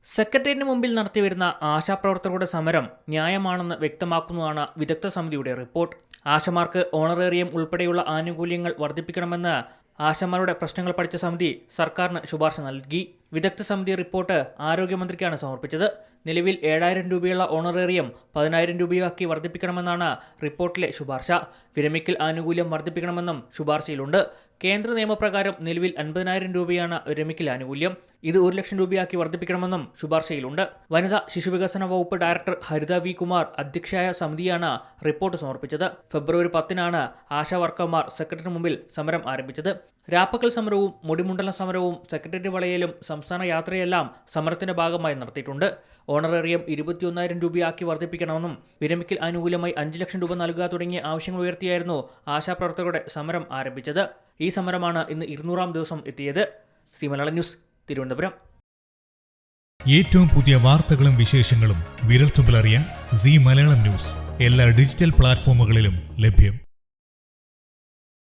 സെക്രട്ടേറിയറ്റിന് മുമ്പിൽ നടത്തിവരുന്ന ആശാപ്രവർത്തകരുടെ സമരം ന്യായമാണെന്ന് വ്യക്തമാക്കുന്നതാണ് വിദഗ്ധ സമിതിയുടെ റിപ്പോർട്ട്. ആശമാർക്ക് ഓണറേറിയം ഉൾപ്പെടെയുള്ള ആനുകൂല്യങ്ങൾ വർദ്ധിപ്പിക്കണമെന്ന് ആശമാരുടെ പ്രശ്നങ്ങൾ പഠിച്ച സമിതി സർക്കാരിന് ശുപാർശ നൽകി. വിദഗ്ധ സമിതി റിപ്പോർട്ട് ആരോഗ്യമന്ത്രിക്കാണ് സമർപ്പിച്ചത്. നിലവിൽ 7,000 രൂപയുള്ള ഓണറേറിയം 10,000 രൂപയാക്കി വർദ്ധിപ്പിക്കണമെന്നാണ് റിപ്പോർട്ടിലെ ശുപാർശ. വിരമിക്കൽ ആനുകൂല്യം വർദ്ധിപ്പിക്കണമെന്നും ശുപാർശയിലുണ്ട്. കേന്ദ്ര നിയമപ്രകാരം നിലവിൽ 50,000 രൂപയാണ് വിരമിക്കൽ ആനുകൂല്യം. ഇത് 1,00,000 രൂപയാക്കി വർദ്ധിപ്പിക്കണമെന്നും ശുപാർശയിലുണ്ട്. വനിതാ ശിശുവികസന വകുപ്പ് ഡയറക്ടർ ഹരിത വി കുമാർ അധ്യക്ഷയായ സമിതിയാണ് റിപ്പോർട്ട് സമർപ്പിച്ചത്. ഫെബ്രുവരി 10-നാണ് ആശാ വർക്കർമാർ സെക്രട്ടറിന് മുമ്പിൽ സമരം ആരംഭിച്ചത്. രാപ്പകൽ സമരവും മുടിമുണ്ടന സമരവും സെക്രട്ടേറിയറ്റ് വളയലും സംസ്ഥാന യാത്രയെല്ലാം സമരത്തിന്റെ ഭാഗമായി നടത്തിയിട്ടുണ്ട്. ഓണറേറിയം 21,000 രൂപയാക്കി വർദ്ധിപ്പിക്കണമെന്നും വിരമിക്കൽ ആനുകൂല്യമായി 5,00,000 രൂപ നൽകുക തുടങ്ങിയ ആവശ്യങ്ങൾ ഉയർത്തിയായിരുന്നു ആശാപ്രവർത്തകരുടെ സമരം ആരംഭിച്ചത്. ഈ സമരമാണ് ഇന്ന് 200-ാം ദിവസം എത്തിയത്. C Malayalam news, Thiruvananthapuram. ഏറ്റവും പുതിയ വാർത്തകളും വിശേഷങ്ങളും വിരൽത്തുമ്പിലറിയാൻ സി മലയാളം ന്യൂസ് എല്ലാ ഡിജിറ്റൽ പ്ലാറ്റ്ഫോമുകളിലും ലഭ്യം.